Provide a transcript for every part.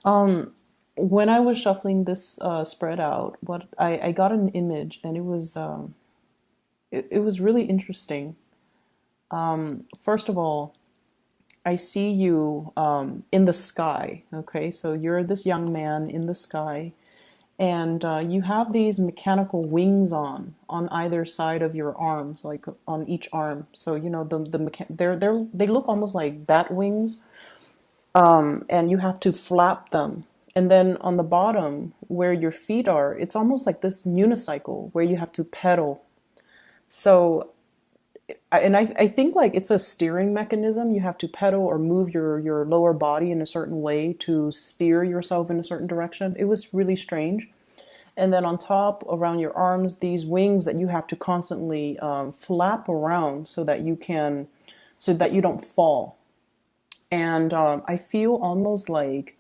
Um, when I was shuffling this spread out, I got an image, and it was really interesting. First of all, I see you in the sky. Okay, so you're this young man in the sky, and you have these mechanical wings on either side of your arms, like on each arm. So you know they look almost like bat wings, and you have to flap them. And then on the bottom where your feet are, it's almost like this unicycle where you have to pedal. So I think like it's a steering mechanism. You have to pedal or move your lower body in a certain way to steer yourself in a certain direction. It was really strange. And then on top, around your arms, these wings that you have to constantly flap around so that you don't fall. And I feel almost like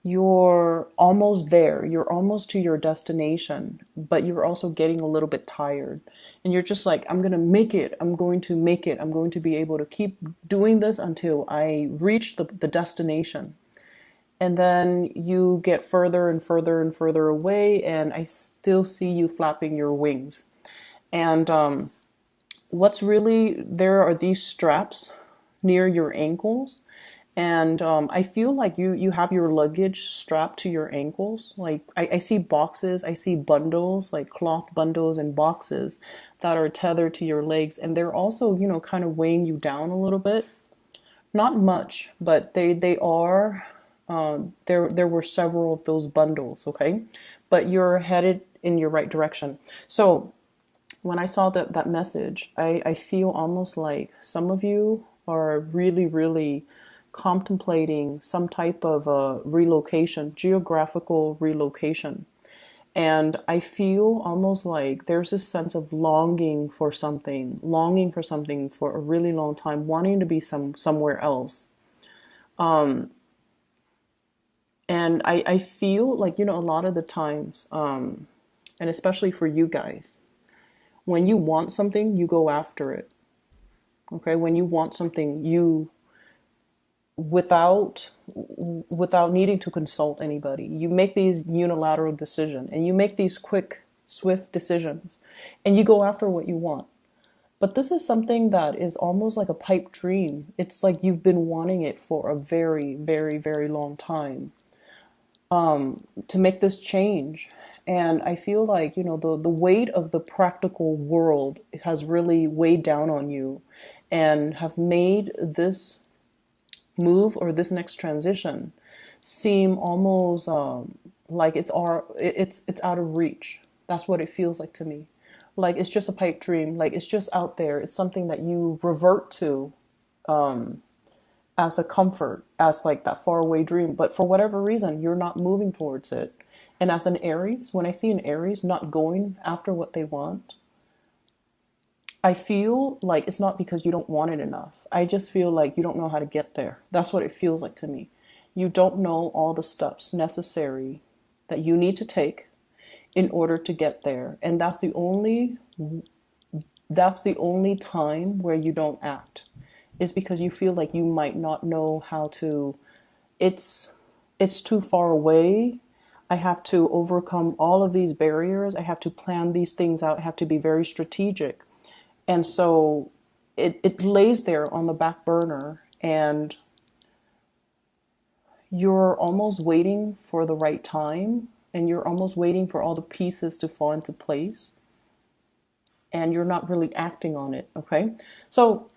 you're almost there. You're almost to your destination, but you're also getting a little bit tired. And you're just like, I'm going to make it. I'm going to make it. I'm going to be able to keep doing this until I reach the destination. And then you get further and further and further away, and I still see you flapping your wings. And what's really there are these straps near your ankles, and I feel like you have your luggage strapped to your ankles. Like I see boxes, I see bundles, like cloth bundles and boxes that are tethered to your legs, and they're also, you know, kind of weighing you down a little bit. Not much, but they are. There were several of those bundles, okay, but you're headed in your right direction. So when I saw that message, I feel almost like some of you are really contemplating some type of relocation, geographical relocation. And I feel almost like there's this sense of longing for something for a really long time, wanting to be somewhere else. And I feel like, you know, a lot of the times, and especially for you guys, when you want something, you go after it. Okay, when you want something, you without needing to consult anybody, you make these unilateral decisions, and you make these quick, swift decisions, and you go after what you want. But this is something that is almost like a pipe dream. It's like you've been wanting it for a very long time, to make this change. And I feel like, you know, the weight of the practical world has really weighed down on you and have made this move or this next transition seem almost like it's out of reach. That's what it feels like to me. Like it's just a pipe dream. Like it's just out there. It's something that you revert to as a comfort, as like that faraway dream. But for whatever reason, you're not moving towards it. And as an Aries, when I see an Aries not going after what they want, I feel like it's not because you don't want it enough. I just feel like you don't know how to get there. That's what it feels like to me. You don't know all the steps necessary that you need to take in order to get there. And that's the only time where you don't act, is because you feel like you might not know how to. It's it's too far away. I have to overcome all of these barriers. I have to plan these things out. I have to be very strategic. And so it lays there on the back burner, and you're almost waiting for the right time, and you're almost waiting for all the pieces to fall into place, and you're not really acting on it. Okay. So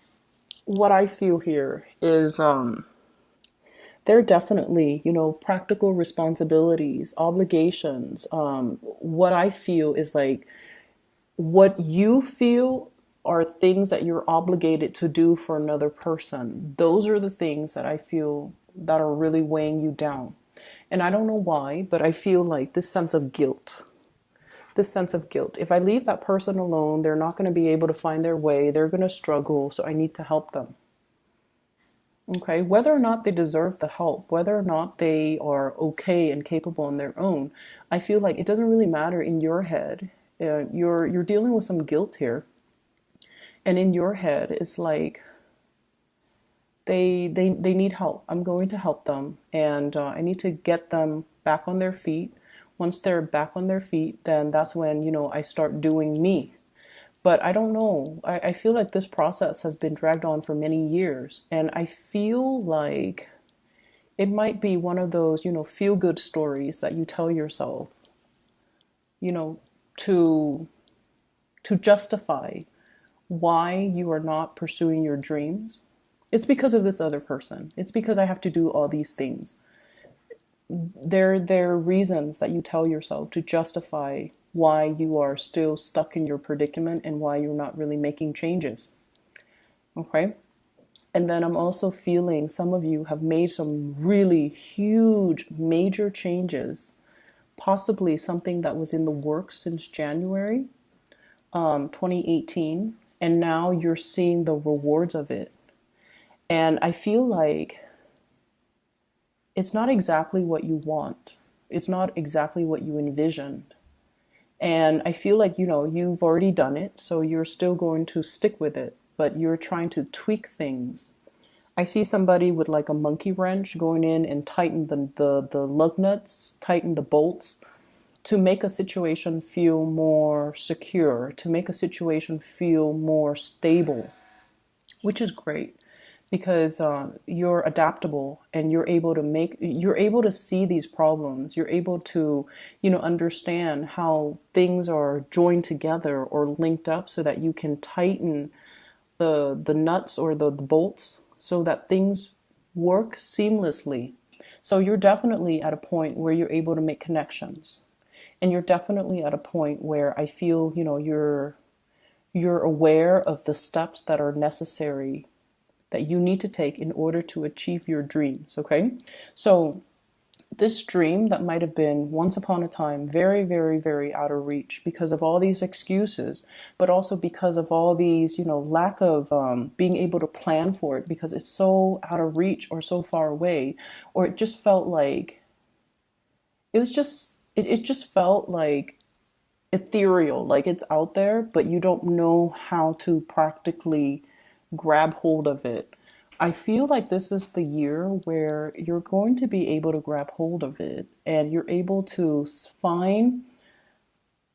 what I feel here is there are definitely, you know, practical responsibilities, obligations. What I feel is like what you feel are things that you're obligated to do for another person. Those are the things that I feel that are really weighing you down. And I don't know why, but I feel like this sense of guilt. This sense of guilt. If I leave that person alone, they're not going to be able to find their way. They're going to struggle, so I need to help them. Okay, whether or not they deserve the help, whether or not they are okay and capable on their own, I feel like it doesn't really matter in your head. You're dealing with some guilt here, and in your head, it's like They need help. I'm going to help them, and I need to get them back on their feet. Once they're back on their feet, then that's when, I start doing me. But I don't know. I feel like this process has been dragged on for many years, and I feel like it might be one of those, feel good stories that you tell yourself, you know, to justify why you are not pursuing your dreams. It's because of this other person. It's because I have to do all these things. There are reasons that you tell yourself to justify why you are still stuck in your predicament and why you're not really making changes. Okay? And then I'm also feeling some of you have made some really huge, major changes, possibly something that was in the works since January 2018, and now you're seeing the rewards of it. And I feel like it's not exactly what you want. It's not exactly what you envisioned. And I feel like, you've already done it, so you're still going to stick with it, but you're trying to tweak things. I see somebody with like a monkey wrench going in and tighten the lug nuts, tighten the bolts to make a situation feel more secure, to make a situation feel more stable, which is great because you're adaptable and you're able to see these problems. You're able to, understand how things are joined together or linked up so that you can tighten the nuts or the bolts so that things work seamlessly. So you're definitely at a point where you're able to make connections. And you're definitely at a point where I feel, you're aware of the steps that are necessary that you need to take in order to achieve your dreams, okay? So this dream that might have been once upon a time very, very, very out of reach because of all these excuses, but also because of all these, lack of being able to plan for it because it's so out of reach or so far away, or it just felt like it just felt like ethereal, like it's out there, but you don't know how to practically grab hold of it. I feel like this is the year where you're going to be able to grab hold of it and you're able to find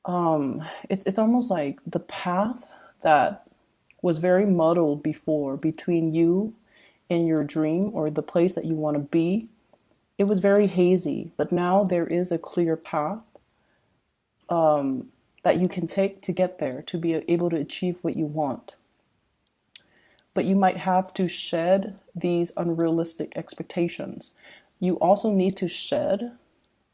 it's almost like the path that was very muddled before between you and your dream or the place that you want to be. It was very hazy, but now there is a clear path that you can take to get there, to be able to achieve what you want. But you might have to shed these unrealistic expectations. You also need to shed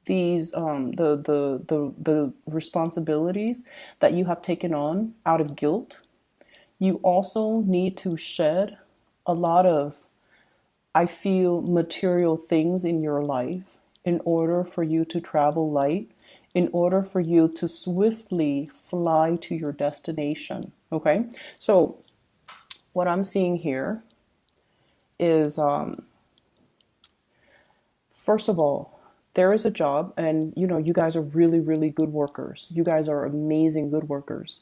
these the responsibilities that you have taken on out of guilt. You also need to shed a lot of, I feel, material things in your life in order for you to travel light, in order for you to swiftly fly to your destination. Okay? So, what I'm seeing here is, first of all, there is a job, and you guys are really, really good workers. You guys are amazing, good workers.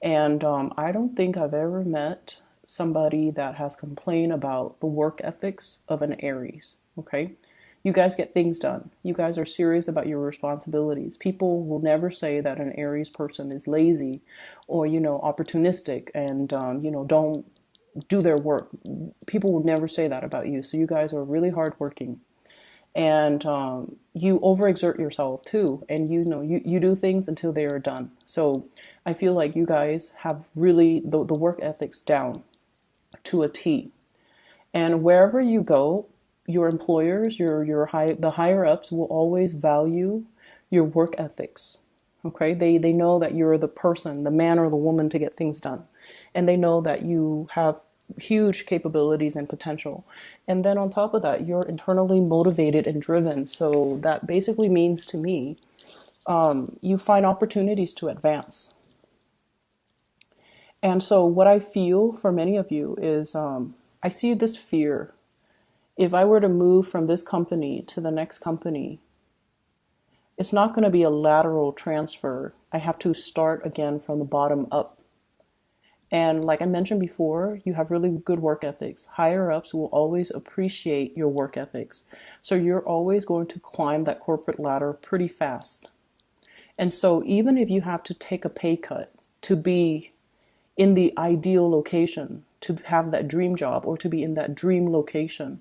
And I don't think I've ever met somebody that has complained about the work ethics of an Aries. Okay? You guys get things done. You guys are serious about your responsibilities. People will never say that an Aries person is lazy or, opportunistic and, don't do their work. People will never say that about you. So you guys are really hardworking. And you overexert yourself too, and you do things until they are done. So I feel like you guys have really the work ethics down to a T. And wherever you go, your employers, the higher ups will always value your work ethics. Okay, they know that you're the person, the man or the woman to get things done, and they know that you have huge capabilities and potential. And then on top of that, you're internally motivated and driven. So that basically means to me, you find opportunities to advance. And so what I feel for many of you is I see this fear. If I were to move from this company to the next company, it's not going to be a lateral transfer. I have to start again from the bottom up. And like I mentioned before, you have really good work ethics. Higher ups will always appreciate your work ethics. So you're always going to climb that corporate ladder pretty fast. And so even if you have to take a pay cut to be in the ideal location, to have that dream job or to be in that dream location,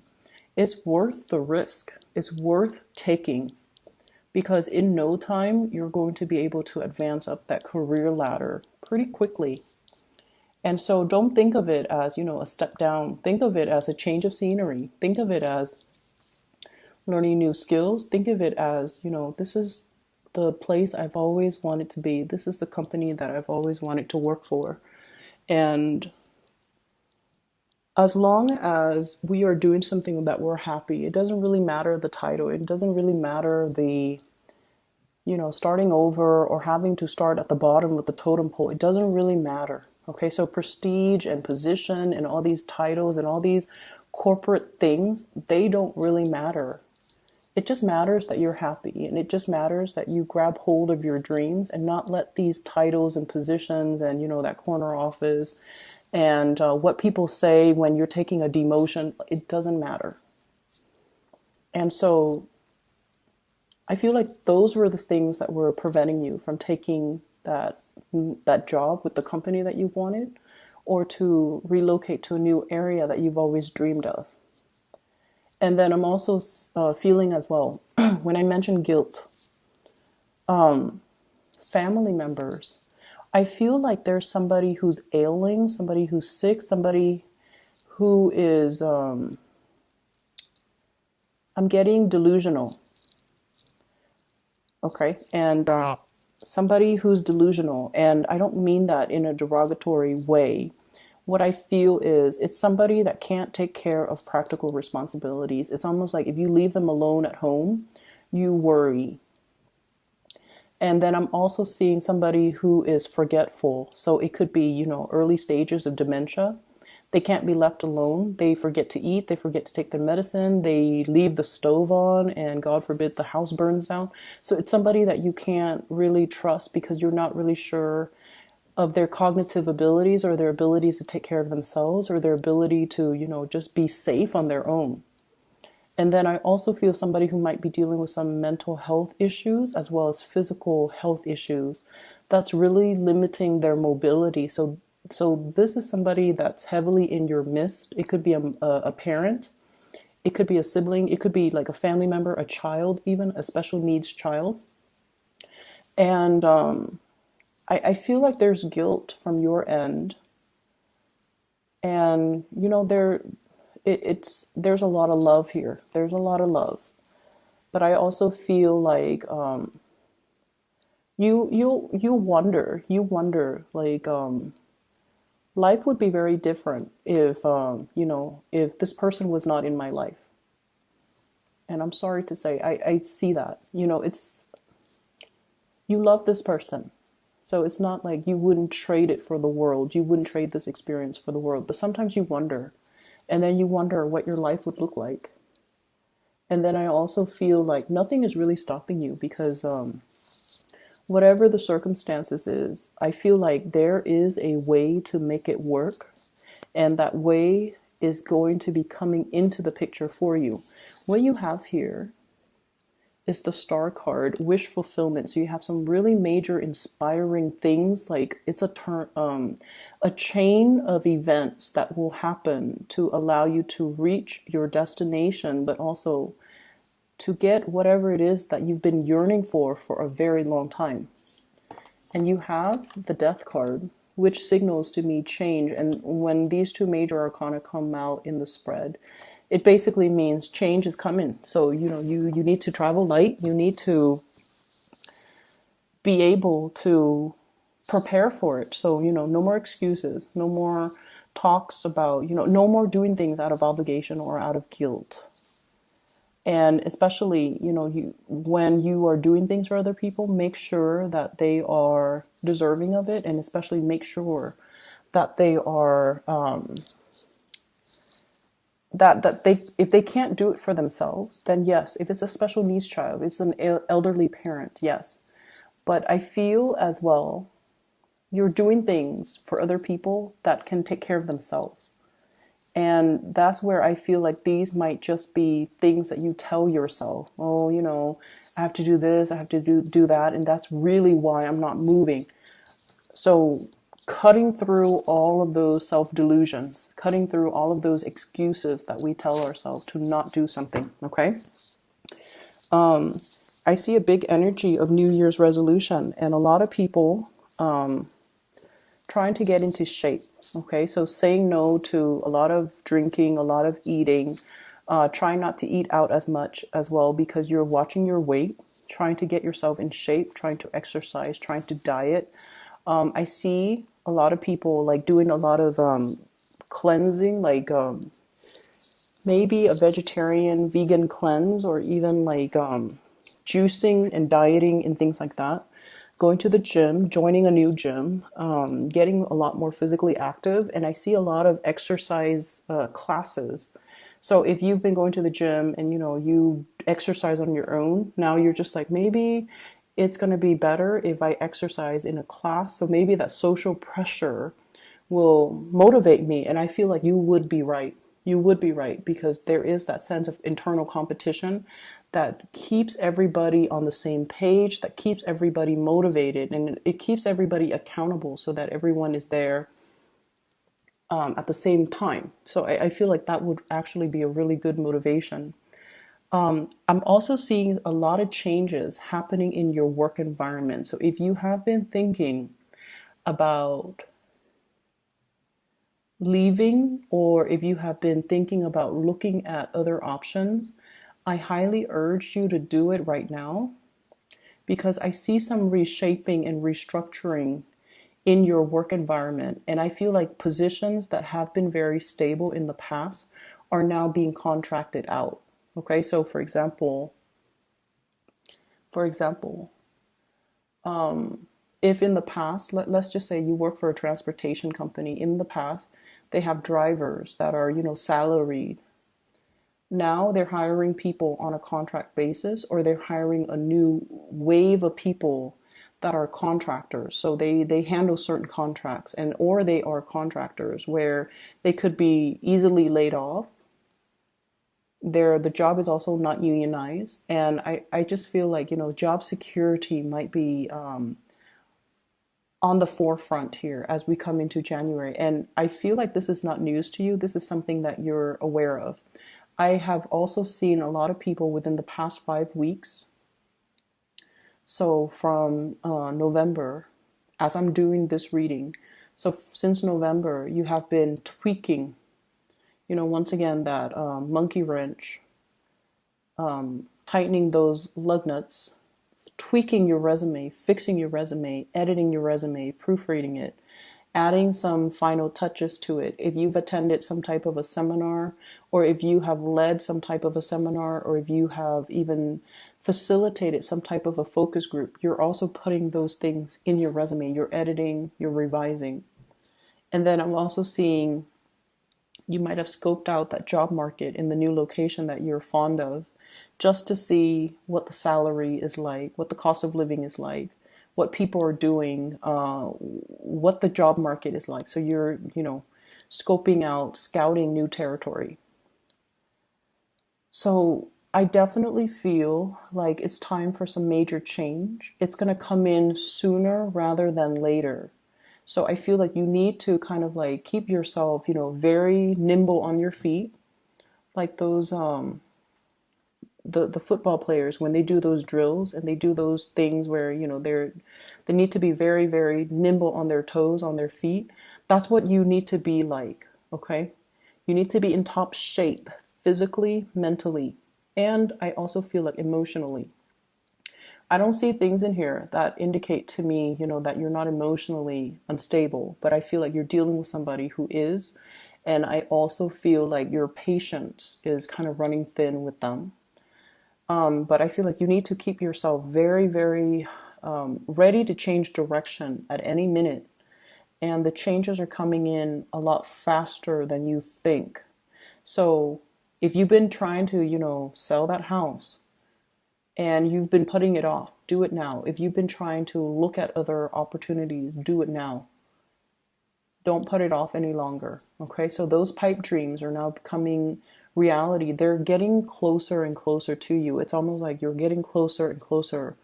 it's worth the risk. It's worth taking, because in no time you're going to be able to advance up that career ladder pretty quickly. And so don't think of it as, a step down. Think of it as a change of scenery. Think of it as learning new skills. Think of it as, this is the place I've always wanted to be. This is the company that I've always wanted to work for. And as long as we are doing something that we're happy, it doesn't really matter the title. It doesn't really matter the, starting over or having to start at the bottom with the totem pole. It doesn't really matter. Okay, so prestige and position and all these titles and all these corporate things, they don't really matter. It just matters that you're happy, and it just matters that you grab hold of your dreams and not let these titles and positions and, that corner office and what people say when you're taking a demotion, it doesn't matter. And so I feel like those were the things that were preventing you from taking that job with the company that you've wanted, or to relocate to a new area that you've always dreamed of. And then I'm also feeling as well, when I mention guilt, family members, I feel like there's somebody who's ailing, somebody who's sick, somebody who is, I'm getting delusional. Okay. And somebody who's delusional, and I don't mean that in a derogatory way. What I feel is it's somebody that can't take care of practical responsibilities. It's almost like if you leave them alone at home, you worry. And then I'm also seeing somebody who is forgetful. So it could be, early stages of dementia. They can't be left alone. They forget to eat. They forget to take their medicine. They leave the stove on, and God forbid the house burns down. So it's somebody that you can't really trust because you're not really sure of their cognitive abilities, or their abilities to take care of themselves, or their ability to, just be safe on their own. And then I also feel somebody who might be dealing with some mental health issues as well as physical health issues that's really limiting their mobility. So this is somebody that's heavily in your midst. It could be a parent, it could be a sibling, it could be like a family member, a child, even a special needs child. And I feel like there's guilt from your end, and there's a lot of love here. There's a lot of love, but I also feel like you wonder like life would be very different if if this person was not in my life. And I'm sorry to say, I see that. It's, you love this person. So it's not like you wouldn't trade it for the world. You wouldn't trade this experience for the world. But sometimes you wonder. And then you wonder what your life would look like. And then I also feel like nothing is really stopping you, because whatever the circumstances is, I feel like there is a way to make it work. And that way is going to be coming into the picture for you. What you have here is the star card, wish fulfillment. So you have some really major inspiring things, like it's a chain of events that will happen to allow you to reach your destination, but also to get whatever it is that you've been yearning for a very long time. And you have the death card, which signals to me change. And when these two major arcana come out in the spread, it basically means change is coming. So, you need to travel light. You need to be able to prepare for it. So, no more excuses, no more talks about, no more doing things out of obligation or out of guilt. And especially, when you are doing things for other people, make sure that they are deserving of it. And especially make sure that they are, that they, if they can't do it for themselves, then yes. If it's a special needs child, it's an elderly parent, yes. But I feel as well you're doing things for other people that can take care of themselves. And that's where I feel like these might just be things that you tell yourself. Oh, I have to do this, I have to do that, and that's really why I'm not moving. So cutting through all of those self-delusions, cutting through all of those excuses that we tell ourselves to not do something, okay? I see a big energy of New Year's resolution and a lot of people trying to get into shape. Okay, so saying no to a lot of drinking, a lot of eating, trying not to eat out as much as well because you're watching your weight, trying to get yourself in shape, trying to exercise, trying to diet. I see a lot of people like doing a lot of cleansing, like maybe a vegetarian, vegan cleanse, or even like juicing and dieting and things like that. Going to the gym, joining a new gym, getting a lot more physically active, and I see a lot of exercise classes. So if you've been going to the gym and you exercise on your own, now you're just like, maybe it's going to be better if I exercise in a class. So maybe that social pressure will motivate me. And I feel like you would be right. You would be right because there is that sense of internal competition that keeps everybody on the same page, that keeps everybody motivated, and it keeps everybody accountable so that everyone is there at the same time. So I feel like that would actually be a really good motivation. I'm also seeing a lot of changes happening in your work environment. So if you have been thinking about leaving, or if you have been thinking about looking at other options, I highly urge you to do it right now because I see some reshaping and restructuring in your work environment. And I feel like positions that have been very stable in the past are now being contracted out. Okay, so for example, if in the past, let's just say you work for a transportation company, in the past, they have drivers that are, salaried. Now they're hiring people on a contract basis, or they're hiring a new wave of people that are contractors. So they handle certain contracts, and or they are contractors where they could be easily laid off. The job is also not unionized, and I just feel like job security might be on the forefront here as we come into January. And I feel like this is not news to you. This is something that you're aware of. I have also seen a lot of people within the past 5 weeks. So from November, as I'm doing this reading, so since November, you have been tweaking, once again, that monkey wrench, tightening those lug nuts, tweaking your resume, fixing your resume, editing your resume, proofreading it, adding some final touches to it. If you've attended some type of a seminar, or if you have led some type of a seminar, or if you have even facilitated some type of a focus group, you're also putting those things in your resume. You're editing, you're revising. And then I'm also seeing you might have scoped out that job market in the new location that you're fond of just to see what the salary is like, what the cost of living is like, what people are doing, what the job market is like. So you're, scoping out, scouting new territory. So I definitely feel like it's time for some major change. It's going to come in sooner rather than later. So I feel like you need to kind of like keep yourself, very nimble on your feet, like those the football players when they do those drills and they do those things where they need to be very very nimble on their toes, on their feet. That's what you need to be like. Okay, you need to be in top shape physically, mentally, and I also feel like emotionally. I don't see things in here that indicate to me, that you're not emotionally unstable, but I feel like you're dealing with somebody who is. And I also feel like your patience is kind of running thin with them. But I feel like you need to keep yourself very, very ready to change direction at any minute. And the changes are coming in a lot faster than you think. So if you've been trying to, sell that house, and you've been putting it off, do it now. If you've been trying to look at other opportunities, do it now. Don't put it off any longer. Okay, so those pipe dreams are now becoming reality. They're getting closer and closer to you. It's almost like you're getting closer and closer.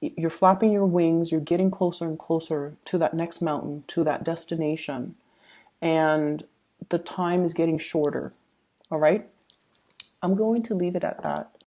You're flapping your wings, you're getting closer and closer to that next mountain, to that destination. And the time is getting shorter. All right, I'm going to leave it at that.